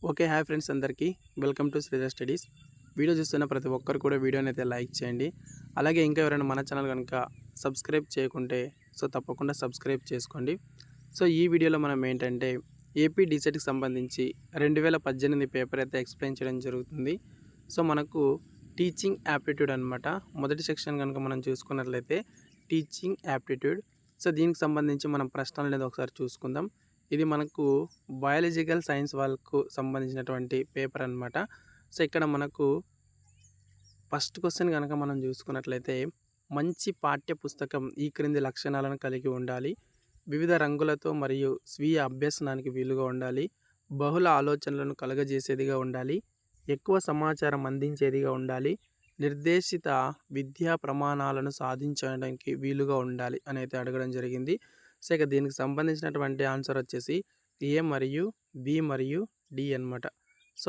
Okay. Hi friends అందరికీ. Welcome to Sridhar studies. Video చూస్తున్న ప్రతి ఒక్కరు కూడా వీడియోని అయితే లైక్ చేయండి. అలాగే ఇంకా ఎవరైనా మన ఛానల్ కనుక సబ్స్క్రైబ్ చేయకుంటే తప్పకుండా సబ్స్క్రైబ్ చేసుకోండి. ఈ వీడియోలో మనం ఏంటంటే ఏపీ డీసెట్కి సంబంధించి 2018 పేపర్ అయితే ఎక్స్ప్లెయిన్ చేయడం జరుగుతుంది. మనకు టీచింగ్ యాప్టిట్యూడ్ అనమాట. మొదటి సెక్షన్ కనుక మనం చూసుకున్నట్లయితే టీచింగ్ యాప్టిట్యూడ్. దీనికి సంబంధించి మనం ప్రశ్నలు అనేది ఒకసారి చూసుకుందాం. ఇది మనకు బయాలజికల్ సైన్స్ వాళ్ళకు సంబంధించినటువంటి పేపర్ అనమాట. ఇక్కడ మనకు ఫస్ట్ క్వశ్చన్ కనుక మనం చూసుకున్నట్లయితే, మంచి పాఠ్య పుస్తకం ఈ క్రింది లక్షణాలను కలిగి ఉండాలి. వివిధ రంగులతో మరియు స్వీయ అభ్యసనానికి వీలుగా ఉండాలి. బహుళ ఆలోచనలను కలుగజేసేదిగా ఉండాలి. ఎక్కువ సమాచారం అందించేదిగా ఉండాలి. నిర్దేశిత విద్యా ప్రమాణాలను సాధించడానికి వీలుగా ఉండాలి అని అయితే అడగడం జరిగింది. ఇక దీనికి సంబంధించినటువంటి ఆన్సర్ వచ్చేసి ఏ మరియు బి మరియు డి అనమాట.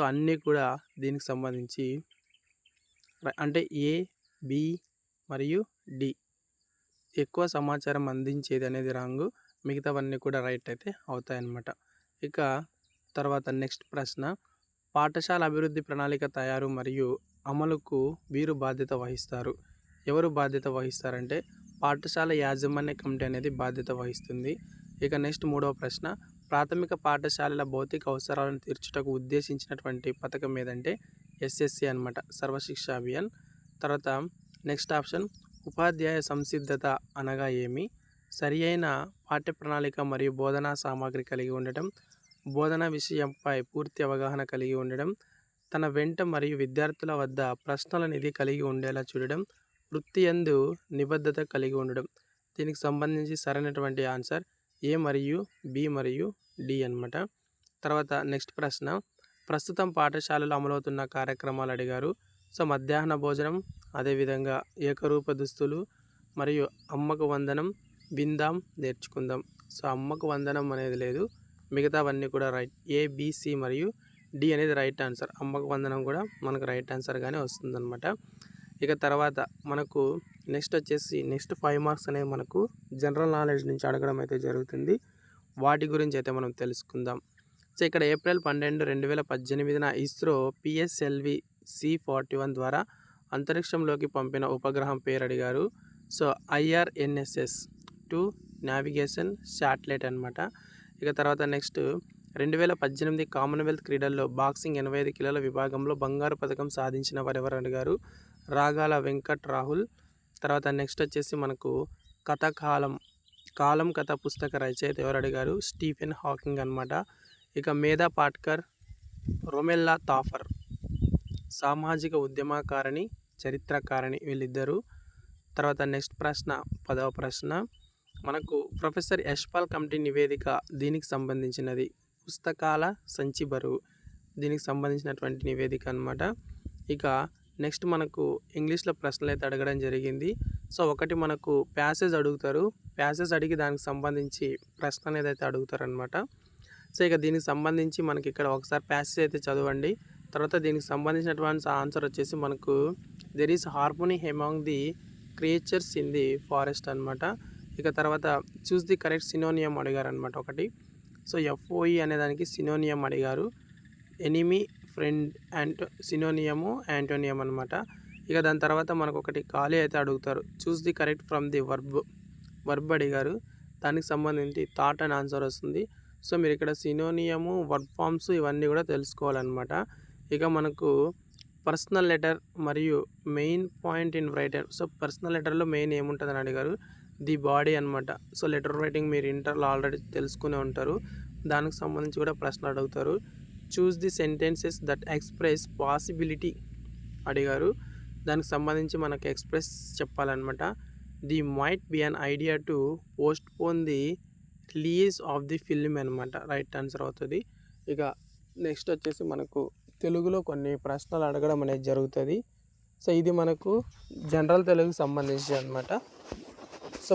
అన్నీ కూడా దీనికి సంబంధించి అంటే ఏ, బి మరియు డి. ఎక్కువ సమాచారం అందించేది అనేది రాంగు, మిగతావన్నీ కూడా రైట్ అయితే అవుతాయన్నమాట. ఇక తర్వాత నెక్స్ట్ ప్రశ్న, పాఠశాల అభివృద్ధి ప్రణాళిక తయారు మరియు అమలుకు వీరు బాధ్యత వహిస్తారు. ఎవరు బాధ్యత వహిస్తారంటే పాఠశాల యాజమాన్య కమిటీ అనేది బాధ్యత వహిస్తుంది. ఇక నెక్స్ట్ మూడవ ప్రశ్న, ప్రాథమిక పాఠశాలల భౌతిక అవసరాలను తీర్చుటకు ఉద్దేశించినటువంటి పథకం ఏదంటే ఎస్ఎస్సి అనమాట, సర్వశిక్ష అభియాన్. తర్వాత నెక్స్ట్ ఆప్షన్, ఉపాధ్యాయ సంసిద్ధత అనగా ఏమి? సరి అయిన పాఠ్య ప్రణాళిక మరియు బోధనా సామాగ్రి కలిగి ఉండటం, బోధనా విషయంపై పూర్తి అవగాహన కలిగి ఉండడం, తన వెంట మరియు విద్యార్థుల వద్ద ప్రశ్నల నిధి కలిగి ఉండేలా చూడడం, వృత్తి యందు నిబద్ధత కలిగి ఉండడం. దీనికి సంబంధించి సరైనటువంటి ఆన్సర్ ఏ మరియు బి మరియు డి అనమాట. తర్వాత నెక్స్ట్ ప్రశ్న, ప్రస్తుతం పాఠశాలలో అమలవుతున్న కార్యక్రమాలు అడిగారు. మధ్యాహ్న భోజనం, అదేవిధంగా ఏకరూప దుస్తులు మరియు అమ్మకు వందనం, విందాం నేర్చుకుందాం. అమ్మకు వందనం అనేది లేదు, మిగతావన్నీ కూడా రైట్. ఏ, బి, సి మరియు డి అనేది రైట్ ఆన్సర్. అమ్మకు వందనం కూడా మనకు రైట్ ఆన్సర్గానే వస్తుందన్నమాట. ఇక తర్వాత మనకు నెక్స్ట్ వచ్చేసి నెక్స్ట్ 5 మార్క్స్ అనేవి మనకు జనరల్ నాలెడ్జ్ నుంచి అడగడం అయితే జరుగుతుంది. వాటి గురించి అయితే మనం తెలుసుకుందాం. ఇక్కడ ఏప్రిల్ 12, 2018 ఇస్రో పిఎస్ఎల్వి C41 ద్వారా అంతరిక్షంలోకి పంపిన ఉపగ్రహం పేరు అడిగారు. IRNSS-2 నావిగేషన్ శాటిలైట్ అనమాట. ఇక తర్వాత నెక్స్ట్ 2018 కామన్వెల్త్ క్రీడల్లో బాక్సింగ్ 85 కిలోల విభాగంలో బంగారు పథకం సాధించిన వారెవరు అడిగారు. రాగాల వెంకట్ రాహుల్. తర్వాత నెక్స్ట్ వచ్చేసి మనకు కాలం కథ పుస్తక రచయిత ఎవరు అడిగారు. స్టీఫెన్ హాకింగ్ అనమాట. ఇక మేధా పాట్కర్, రొమెల్లా తాఫర్. సామాజిక ఉద్యమకారిణి, చరిత్రకారిణి వీళ్ళిద్దరు. తర్వాత నెక్స్ట్ ప్రశ్న 10వ ప్రశ్న, మనకు ప్రొఫెసర్ యశ్పాల్ కమిటీ నివేదిక దీనికి సంబంధించినది. పుస్తకాల సంచి బరువు, దీనికి సంబంధించినటువంటి నివేదిక అనమాట. ఇక నెక్స్ట్ మనకు ఇంగ్లీష్లో ప్రశ్నలు అయితే అడగడం జరిగింది. ఒకటి మనకు ప్యాసేజ్ అడుగుతారు. ప్యాసేజ్ అడిగి దానికి సంబంధించి ప్రశ్న అనేది అయితే అడుగుతారనమాట. ఇక దీనికి సంబంధించి మనకి ఇక్కడ ఒకసారి ప్యాసేజ్ అయితే చదవండి. తర్వాత దీనికి సంబంధించినటువంటి ఆన్సర్ వచ్చేసి మనకు there is harmony among the creatures in the forest అనమాట. ఇక తర్వాత చూస్ ది కరెక్ట్ సినోనియం అడిగారు అనమాట ఒకటి. FOE అనే దానికి సినోనియం అడిగారు. ఎనిమీ, ఫ్రెండ్ అండ్ సినోనియము యాంటోనియం అనమాట. ఇక దాని తర్వాత మనకు ఒకటి ఖాళీ అయితే అడుగుతారు. Choose the correct from the verb అడిగారు. దానికి సంబంధించి థాట్ అండ్ ఆన్సర్ వస్తుంది. మీరు ఇక్కడ సినోనియము, వర్బ్ ఫామ్స్ ఇవన్నీ కూడా తెలుసుకోవాలన్నమాట. ఇక మనకు పర్సనల్ లెటర్ మరియు main point in writer. Personal లెటర్లో మెయిన్ ఏముంటుందని అడిగారు. ది బాడీ అనమాట. లెటర్ రైటింగ్ మీరు ఇంటర్లో ఆల్రెడీ తెలుసుకునే ఉంటారు. దానికి సంబంధించి కూడా ప్రశ్నలు అడుగుతారు. Choose the sentences that express possibility అడిగారు. దానికి సంబంధించి మనకు ఎక్స్ప్రెస్ చెప్పాలన్నమాట. There might be an idea to postpone the release of the film అనమాట, రైట్ ఆన్సర్ అవుతుంది. ఇక నెక్స్ట్ వచ్చేసి మనకు తెలుగులో కొన్ని ప్రశ్నలు అడగడం అనేది జరుగుతుంది. ఇది మనకు జనరల్ తెలుగుకి సంబంధించి అనమాట.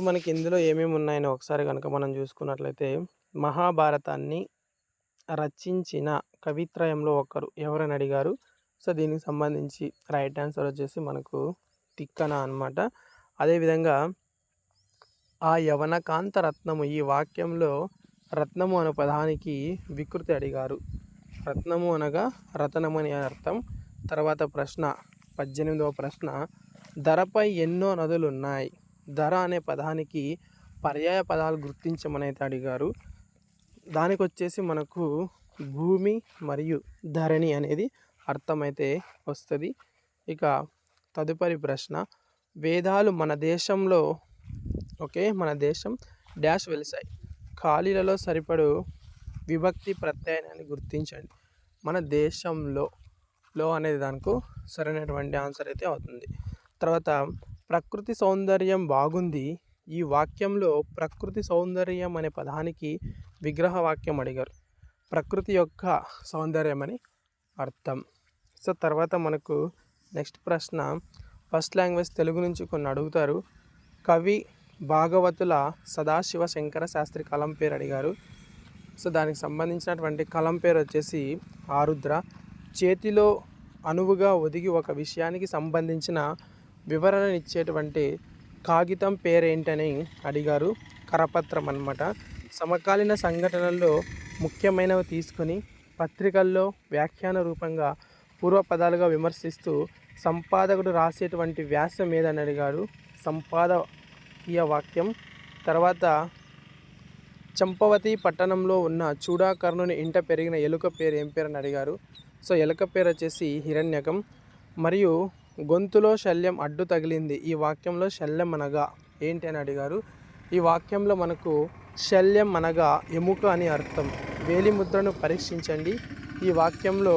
మనకి ఇందులో ఏమేమి ఉన్నాయని ఒకసారి కనుక మనం చూసుకున్నట్లయితే, మహాభారతాన్ని రచించిన కవిత్రయంలో ఒకరు ఎవరని అడిగారు. దీనికి సంబంధించి రైట్ ఆన్సర్ వచ్చేసి మనకు తిక్కన అనమాట. అదేవిధంగా ఆ యవనకాంత రత్నము, ఈ వాక్యంలో రత్నము అనే పదానికి వికృతి అడిగారు. రత్నము అనగా రతనము అని అర్థం. తర్వాత ప్రశ్న 18వ ప్రశ్న, ధరపై ఎన్నో నదులు ఉన్నాయి? ధర అనే పదానికి పర్యాయ పదాలు గుర్తించమని అయితే అడిగారు. దానికి వచ్చేసి మనకు భూమి మరియు ధరణి అనేది అర్థమైతే వస్తుంది. ఇక తదుపరి ప్రశ్న, వేదాలు మన దేశంలో మన దేశం డాష్ వెలిసాయి. ఖాళీలలో సరిపడు విభక్తి ప్రత్యయాన్ని గుర్తించండి. మన దేశంలో అనేది దానికి సరైనటువంటి ఆన్సర్ అయితే అవుతుంది. తర్వాత ప్రకృతి సౌందర్యం బాగుంది. ఈ వాక్యంలో ప్రకృతి సౌందర్యం అనే పదానికి విగ్రహ వాక్యం అడిగారు. ప్రకృతి యొక్క సౌందర్యం అని అర్థం. సో తర్వాత మనకు నెక్స్ట్ ప్రశ్న, ఫస్ట్ లాంగ్వేజ్ తెలుగు నుంచి కొన్ని అడుగుతారు. కవి భాగవతుల సదాశివ శంకర శాస్త్రి కలం పేరు అడిగారు. సో దానికి సంబంధించినటువంటి కలం పేరు వచ్చేసి ఆరుద్ర. చేతిలో అనువుగా ఒదిగి ఒక విషయానికి సంబంధించిన వివరణనిచ్చేటువంటి కాగితం పేరేంటని అడిగారు. కరపత్రం అన్నమాట. సమకాలీన సంఘటనల్లో ముఖ్యమైనవి తీసుకొని పత్రికల్లో వ్యాఖ్యాన రూపంగా పూర్వపదాలుగా విమర్శిస్తూ సంపాదకుడు రాసేటువంటి వ్యాసం ఏదని అడిగారు. సంపాదకీయ వాక్యం. తర్వాత చంపవతి పట్టణంలో ఉన్న చూడాకర్ణుని ఇంట పెరిగిన ఎలుక పేరు ఏం పేరు అని అడిగారు. సో ఎలుక పేరు వచ్చేసి హిరణ్యకం. మరియు గొంతులో శల్యం అడ్డు తగిలింది. ఈ వాక్యంలో శల్యం అనగా ఏంటి అని అడిగారు. ఈ వాక్యంలో మనకు శల్యం అనగా ఎముక అని అర్థం. వేలి ముద్రను పరీక్షించండి. ఈ వాక్యంలో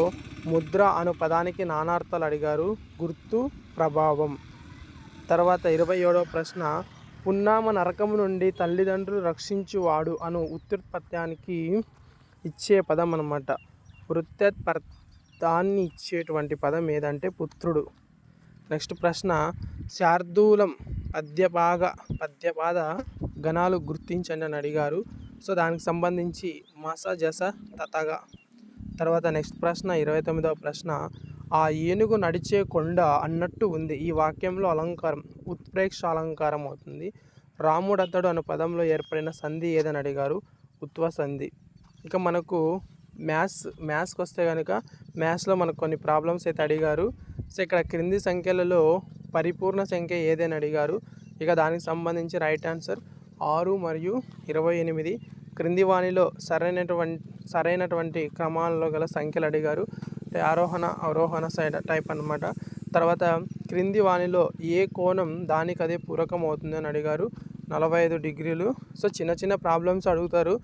ముద్ర అను పదానికి నానార్థాలు అడిగారు. గుర్తు, ప్రభావం. తర్వాత 27వ ప్రశ్న, పున్నామ నరకము నుండి తల్లిదండ్రులు రక్షించువాడు అను ఉత్పత్యానికి ఇచ్చే పదం అన్నమాట. వృత్తాన్ని ఇచ్చేటువంటి పదం ఏదంటే పుత్రుడు. నెక్స్ట్ ప్రశ్న, శార్దూలం పద్యపాద గణాలు గుర్తించండి అని అడిగారు. సో దానికి సంబంధించి మస, జస, తతగా. తర్వాత నెక్స్ట్ ప్రశ్న 29వ ప్రశ్న, ఆ ఏనుగు నడిచే కొండ అన్నట్టు ఉంది. ఈ వాక్యంలో అలంకారం ఉత్ప్రేక్ష అలంకారం అవుతుంది. రాముడతడు అనే పదంలో ఏర్పడిన సంధి ఏదని అడిగారు. ఉత్వ సంధి. ఇక మనకు మ్యాథ్స్కి వస్తే కనుక మ్యాథ్స్లో మనకు కొన్ని ప్రాబ్లమ్స్ అయితే అడిగారు. సో ఇక్కడ క్రింది సంఖ్యలలో పరిపూర్ణ సంఖ్య ఏదని అడిగారు. ఇక దానికి సంబంధించి రైట్ ఆన్సర్ 6 మరియు 28. క్రింది వాణిలో సరైనటువంటి క్రమాలలో గల సంఖ్యలు అడిగారు. అంటే ఆరోహణ అవరోహణ సైడ్ టైప్ అన్నమాట. తర్వాత క్రింది వాణిలో ఏ కోణం దానికి అదే పూరకం అవుతుంది అని అడిగారు. 45 డిగ్రీలు. సో చిన్న ప్రాబ్లమ్స్ అడుగుతారు,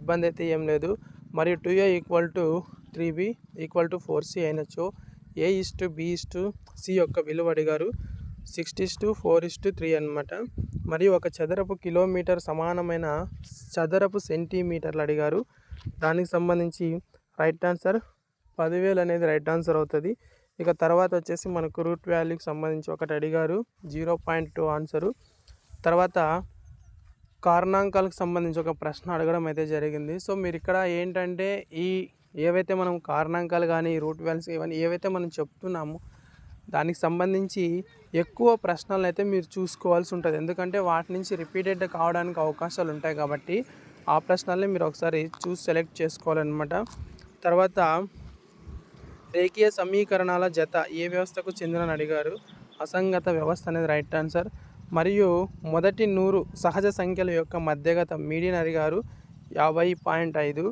ఇబ్బంది అయితే ఏం లేదు. మరియు 2a = 3b = 4c అయినచో a:b:c యొక్క విలువ అడిగారు. 6:4:3 అన్నమాట. మరియు ఒక చదరపు కిలోమీటర్ సమానమైన చదరపు సెంటీమీటర్లు అడిగారు. దానికి సంబంధించి రైట్ ఆన్సర్ 10,000 అనేది రైట్ ఆన్సర్ అవుతుంది. ఇక తర్వాత వచ్చేసి మనకు రూట్ వాల్యూకి సంబంధించి ఒకటి అడిగారు. 0.2 ఆన్సరు. తర్వాత కారణాంకాలకు సంబంధించి ఒక ప్రశ్న అడగడం అయితే జరిగింది. సో మీరు ఇక్కడ ఏంటంటే ఏవైతే మనం కారణాంకాలు కానీ రూట్ వాల్యూస్ ఇవన్నీ ఏవైతే మనం చెప్తున్నామో దానికి సంబంధించి ఎక్కువ ప్రశ్నలు అయితే మీరు చూసుకోవాల్సి ఉంటుంది. ఎందుకంటే వాటి నుంచి రిపీటెడ్ కావడానికి అవకాశాలు ఉంటాయి కాబట్టి ఆ ప్రశ్నల్ని మీరు ఒకసారి చూసి సెలెక్ట్ చేసుకోవాలన్నమాట. తర్వాత రేఖీయ సమీకరణాల జత ఏ వ్యవస్థకు చెందినని అడిగారు. అసంగత వ్యవస్థ అనేది రైట్ ఆన్సర్. మరియు మొదటి 100 సహజ సంఖ్యల యొక్క మధ్యగత మీడియన్ అడిగారు. 50.5.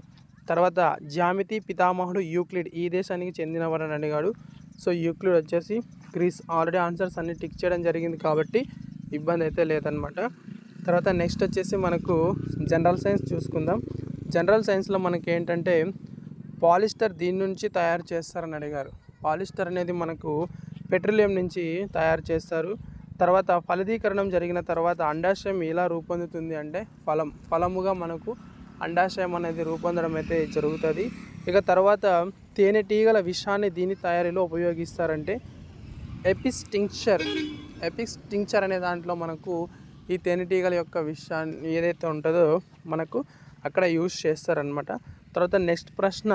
తర్వాత జ్యామితి పితామహుడు యూక్లిడ్ ఈ దేశానికి చెందినవారని అడిగాడు. సో యూక్లిడ్ వచ్చేసి గ్రీస్. ఆల్రెడీ ఆన్సర్స్ అన్ని టిక్ చేయడం జరిగింది కాబట్టి ఇబ్బంది అయితే లేదనమాట. తర్వాత నెక్స్ట్ వచ్చేసి మనకు జనరల్ సైన్స్ చూసుకుందాం. జనరల్ సైన్స్లో మనకి ఏంటంటే పాలిస్టర్ దీని నుంచి తయారు చేస్తారని అడిగారు. పాలిస్టర్ అనేది మనకు పెట్రోలియం నుంచి తయారు చేస్తారు. తర్వాత ఫలదీకరణం జరిగిన తర్వాత అండాశయం ఎలా రూపొందుతుంది అంటే ఫలముగా మనకు అండాశయం అనేది రూపొందడం అయితే జరుగుతుంది. ఇక తర్వాత తేనెటీగల విషాన్ని దీని తయారీలో ఉపయోగిస్తారంటే ఎపిస్టింక్చర్ అనే దాంట్లో మనకు ఈ తేనెటీగల యొక్క విషాన్ని ఏదైతే ఉంటుందో మనకు అక్కడ యూజ్ చేస్తారనమాట. తర్వాత నెక్స్ట్ ప్రశ్న,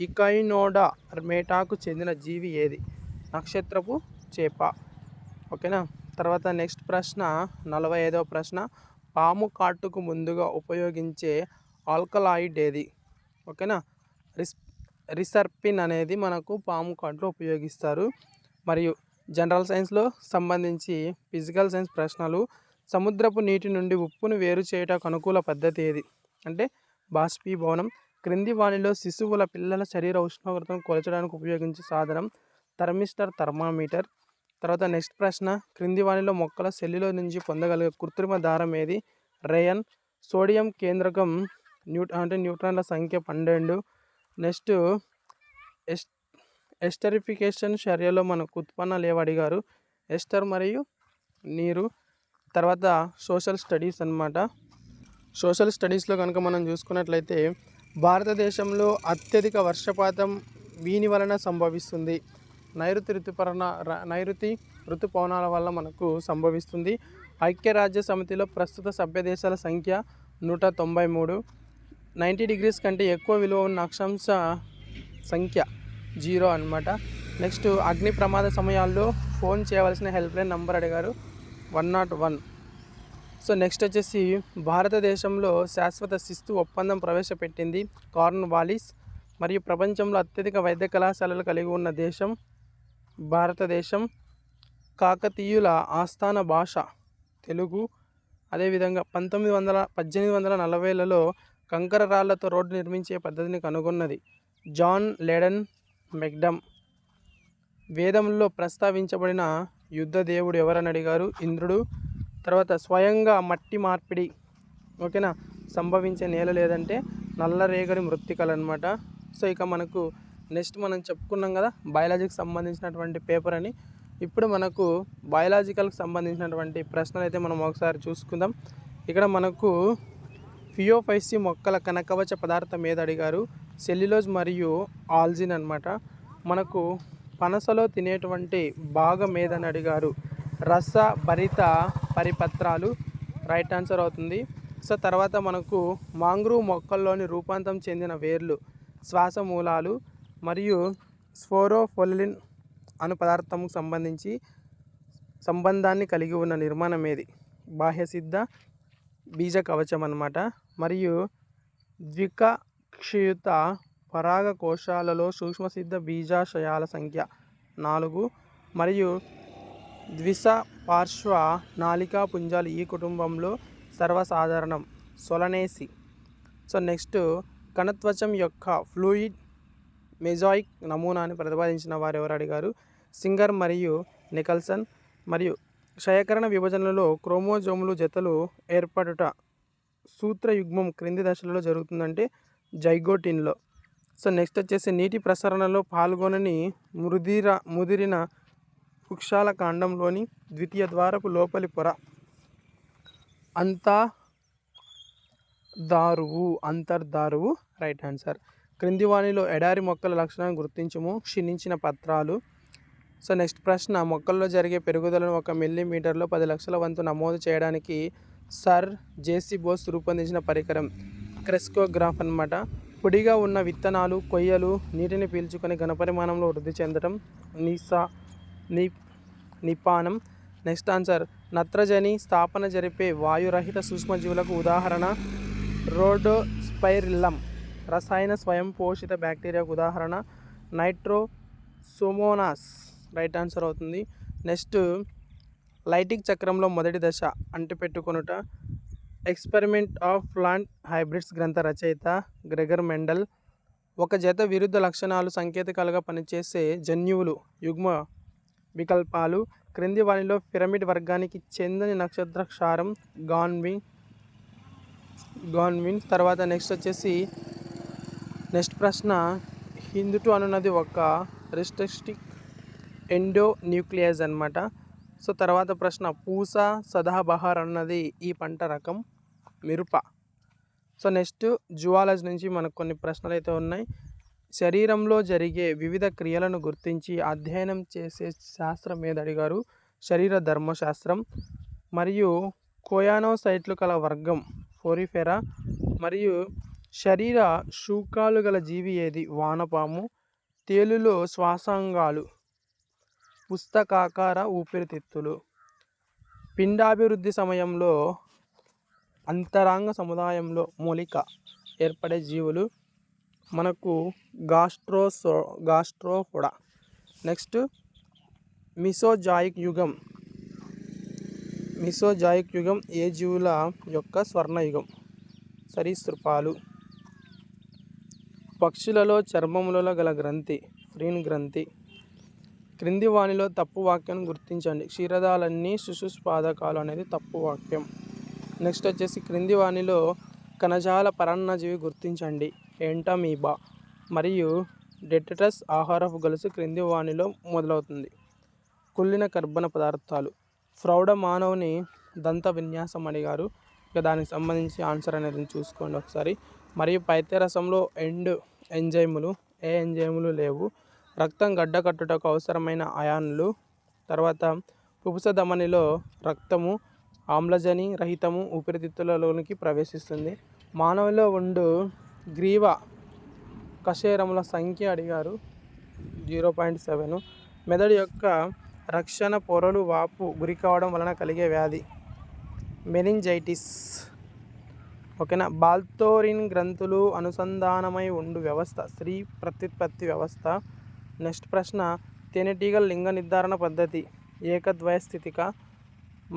ఇకైనోడా మేటాకు చెందిన జీవి ఏది? నక్షత్రపు చేప. ఓకేనా. తర్వాత నెక్స్ట్ ప్రశ్న 45వ ప్రశ్న, పాము కాటుకు ముందుగా ఉపయోగించే ఆల్కలాయిడ్ ఏది? ఓకేనా. రిసర్పిన్ అనేది మనకు పాము కాటులో ఉపయోగిస్తారు. మరియు జనరల్ సైన్స్లో సంబంధించి ఫిజికల్ సైన్స్ ప్రశ్నలు, సముద్రపు నీటి నుండి ఉప్పును వేరు చేయడానికి అనుకూల పద్ధతి ఏది అంటే బాష్పీభవనం. క్రింది వానిలో శిశువుల పిల్లల శరీర ఉష్ణోగ్రతను కొలచడానికి ఉపయోగించే సాధనం థర్మిస్టర్, థర్మామీటర్. తర్వాత నెక్స్ట్ ప్రశ్న, క్రింది వానిలో మొక్కల సెల్లులో నుంచి పొందగలిగే కృత్రిమ దారం ఏది? రేయన్. సోడియం కేంద్రకం న్యూట్రాన్ల సంఖ్య 12. నెక్స్ట్ ఎస్టరిఫికేషన్ చర్యలో మనకు ఉత్పన్నాలు ఏవి అడిగారు? ఎస్టర్ మరియు నీరు. తర్వాత సోషల్ స్టడీస్ అన్నమాట. సోషల్ స్టడీస్లో కనుక మనం చూసుకున్నట్లయితే భారతదేశంలో అత్యధిక వర్షపాతం వీని వలన సంభవిస్తుంది. నైరుతి ఋతుపవనాల వల్ల మనకు సంభవిస్తుంది. ఐక్యరాజ్య సమితిలో ప్రస్తుత సభ్య దేశాల సంఖ్య 193. 90 degrees కంటే ఎక్కువ విలువ ఉన్న అక్షాంశ సంఖ్య 0 అన్నమాట. నెక్స్ట్ అగ్ని ప్రమాద సమయాల్లో ఫోన్ చేయవలసిన హెల్ప్లైన్ నంబర్ అడిగారు 101. సో నెక్స్ట్ వచ్చేసి భారతదేశంలో శాశ్వత శిస్తు ఒప్పందం ప్రవేశపెట్టింది కార్న్వాలిస్. మరియు ప్రపంచంలో అత్యధిక వైద్య కళాశాలలు కలిగి ఉన్న దేశం భారతదేశం. కాకతీయుల ఆస్థాన భాష తెలుగు. అదేవిధంగా 1840లలో కంకర రాళ్లతో రోడ్డు నిర్మించే పద్ధతిని కనుగొన్నది జాన్ లెడన్ మెక్డమ్. వేదంలో ప్రస్తావించబడిన యుద్ధ దేవుడు ఎవరని అడిగారు? ఇంద్రుడు. తర్వాత స్వయంగా మట్టి మార్పిడి ఓకేనా సంభవించే నేల లేదంటే నల్లరేగడి మృత్తికలు అనమాట. సో ఇక మనకు నెక్స్ట్ మనం చెప్పుకున్నాం కదా బయాలజీకి సంబంధించినటువంటి పేపర్ అని. ఇప్పుడు మనకు బయాలజికల్కి సంబంధించినటువంటి ప్రశ్నలు అయితే మనం ఒకసారి చూసుకుందాం. ఇక్కడ మనకు ఫియోఫైసి మొక్కల కనకవచ పదార్థం ఏది అడిగారు? సెల్యులోజ్ మరియు ఆల్జిన్ అనమాట. మనకు పనసలో తినేటువంటి భాగం ఏదని అడిగారు? రస భరిత పరిపత్రాలు రైట్ ఆన్సర్ అవుతుంది. సో తర్వాత మనకు మాంగ్రూవ్ మొక్కల్లోని రూపాంతరం చెందిన వేర్లు శ్వాసమూలాలు మరియు స్పోరోఫోలిన్ అను పదార్థంకు సంబంధించి సంబంధాన్ని కలిగి ఉన్న నిర్మాణం ఏది? బాహ్యసిద్ధ బీజ కవచం అన్నమాట. మరియు ద్వికక్షియుత పరాగ కోశాలలో సూక్ష్మసిద్ధ బీజాశయాల సంఖ్య 4. మరియు ద్విస పార్శ్వ నాళికా పుంజాలు ఈ కుటుంబంలో సర్వసాధారణం సొలనేసి. సో నెక్స్ట్ కణత్వచం యొక్క ఫ్లూయిడ్ మెజాయిక్ నమూనాని ప్రతిపాదించిన వారు ఎవరు అడిగారు? సింగర్ మరియు నికల్సన్. మరియు క్షయకరణ విభజనలో క్రోమోజోములు జతలు ఏర్పడుట సూత్రయుగ్మం క్రింది దశలలో జరుగుతుందంటే జైగోటిన్లో. సో నెక్స్ట్ వచ్చేసి నీటి ప్రసరణలో పాల్గొనని ముదిరిన వృక్షాల కాండంలోని ద్వితీయ ద్వారపు లోపలి పొర అంతర్దారువు రైట్ ఆన్సర్. క్రింది వానిలో ఎడారి మొక్కల లక్షణాలను గుర్తించుము. క్షీణించిన పత్రాలు. సో నెక్స్ట్ ప్రశ్న, మొక్కల్లో జరిగే పెరుగుదలను 1 మిల్లీమీటర్లో 10 లక్షల వంతు నమోదు చేయడానికి సర్ జేసీ బోస్ రూపొందించిన పరికరం క్రెస్కోగ్రాఫ్ అన్నమాట. పొడిగా ఉన్న విత్తనాలు కొయ్యలు నీటిని పీల్చుకొని ఘనపరిమాణంలో వృద్ధి చెందడం నిపానం. నెక్స్ట్ ఆన్సర్, నత్రజని స్థాపన జరిపే వాయురహిత సూక్ష్మజీవులకు ఉదాహరణ రోడోస్పైరిల్లం. రసాయన స్వయం పోషిత బ్యాక్టీరియాకు ఉదాహరణ నైట్రోసోమోనాస్ రైట్ ఆన్సర్ అవుతుంది. నెక్స్ట్ లైటిక్ చక్రంలో మొదటి దశ అంటిపెట్టుకొనుట. ఎక్స్పెరిమెంట్ ఆఫ్ ప్లాంట్ హైబ్రిడ్స్ గ్రంథ రచయిత గ్రెగర్ మెండల్. ఒక జత విరుద్ధ లక్షణాలు సంకేతాలుగా పనిచేసే జన్యువులు యుగ్మ వికల్పాలు. క్రింది వానిలో పిరమిడ్ వర్గానికి చెందని నక్షత్ర క్షారం గాన్విన్. తర్వాత నెక్స్ట్ వచ్చేసి నెక్స్ట్ ప్రశ్న, హిందుటు అనున్నది ఒక రిస్ట్రిక్టివ్ ఎండోన్యూక్లియస్ అన్నమాట. సో తర్వాత ప్రశ్న, పూస సదాబహార్ అన్నది ఈ పంట రకం మిరప. సో నెక్స్ట్ జువాలజీ నుంచి మనకు కొన్ని ప్రశ్నలు అయితే ఉన్నాయి. శరీరంలో జరిగే వివిధ క్రియలను గుర్తించి అధ్యయనం చేసే శాస్త్రం ఏది అడిగారు? శరీర ధర్మశాస్త్రం. మరియు కోయానోసైట్లు కల వర్గం ఫోరిఫెరా. మరియు శరీర శూకాలు గల జీవి ఏది? వానపాము. తేలులో శ్వాసాంగాలు పుస్తకాకార ఊపిరితిత్తులు. పిండాభివృద్ధి సమయంలో అంతరాంగ సముదాయంలో మూలిక ఏర్పడే జీవులు మనకు గాస్ట్రోపోడా. నెక్స్ట్ మిసోజాయిక్ యుగం ఏ జీవుల యొక్క స్వర్ణయుగం? సరీసృపాలు. పక్షులలో చర్మములలో గల గ్రంథి ఫ్రీన్ గ్రంథి. క్రింది వానిలో తప్పు వాక్యం గుర్తించండి. క్షీరదాలన్నీ శిశుస్పాదకాలు అనేది తప్పు వాక్యం. నెక్స్ట్ వచ్చేసి క్రింది వానిలో కణజాల పరాన్నజీవి గుర్తించండి. ఎంటమీబా మరియు డెట్రిటస్ ఆహారపు గొలుసు క్రింది వానిలో మొదలవుతుంది. కుళ్ళిన కర్బన పదార్థాలు. ప్రౌఢ మానవుని దంత విన్యాసం అడిగారు. ఇక దానికి సంబంధించి ఆన్సర్ అనేది చూసుకోండి ఒకసారి. మరియు పైత్యరసంలో ఎంజైములు. ఏ ఎంజైములు లేవు. రక్తం గడ్డకట్టుటకు అవసరమైన అయాన్లు. తర్వాత పుపుస ధమనిలో రక్తము ఆమ్లజని రహితము ఊపిరితిత్తులలోనికి ప్రవేశిస్తుంది. మానవులో ఉండు గ్రీవ కశేరముల సంఖ్య అడిగారు. 0.7. మెదడు యొక్క రక్షణ పొరలు వాపు గురి కావడం వలన కలిగే వ్యాధి మెనింజైటిస్. ఓకేనా. బాల్తోరిన్ గ్రంథులు అనుసంధానమై ఉండు వ్యవస్థ స్త్రీ ప్రత్యుత్పత్తి వ్యవస్థ. నెక్స్ట్ ప్రశ్న తేనెటీగల లింగ నిర్ధారణ పద్ధతి ఏకద్వయస్థితిక.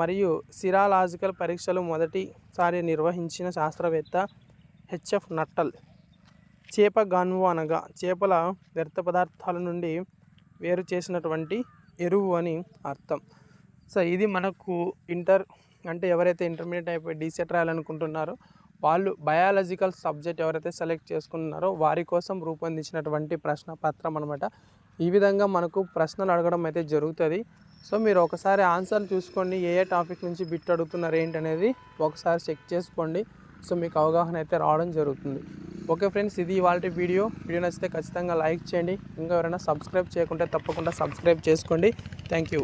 మరియు సిరాలాజికల్ పరీక్షలు మొదటిసారి నిర్వహించిన శాస్త్రవేత్త హెచ్ఎఫ్ నట్టల్. చేప గాన్వు అనగా చేపల వ్యర్థ పదార్థాల నుండి వేరు చేసినటువంటి ఎరువు అని అర్థం. సో ఇది మనకు ఎవరైతే ఇంటర్మీడియట్ అయిపోయి డీసెట్ రాయాలనుకుంటున్నారో వాళ్ళు బయాలజికల్ సబ్జెక్ట్ ఎవరైతే సెలెక్ట్ చేసుకుంటున్నారో వారి కోసం రూపొందించినటువంటి ప్రశ్న పత్రం అనమాట. ఈ విధంగా మనకు ప్రశ్నలు అడగడం అయితే జరుగుతుంది. సో మీరు ఒకసారి ఆన్సర్ చూసుకోండి. ఏ టాపిక్ నుంచి బిట్ అడుగుతున్నారు ఏంటి అనేది ఒకసారి చెక్ చేసుకోండి. సో మీకు అవగాహన అయితే రావడం జరుగుతుంది. ఓకే ఫ్రెండ్స్, ఇది ఇవాళ వీడియో నచ్చితే ఖచ్చితంగా లైక్ చేయండి. ఇంకా ఎవరైనా సబ్స్క్రైబ్ చేయకుంటే తప్పకుండా సబ్స్క్రైబ్ చేసుకోండి. Thank you.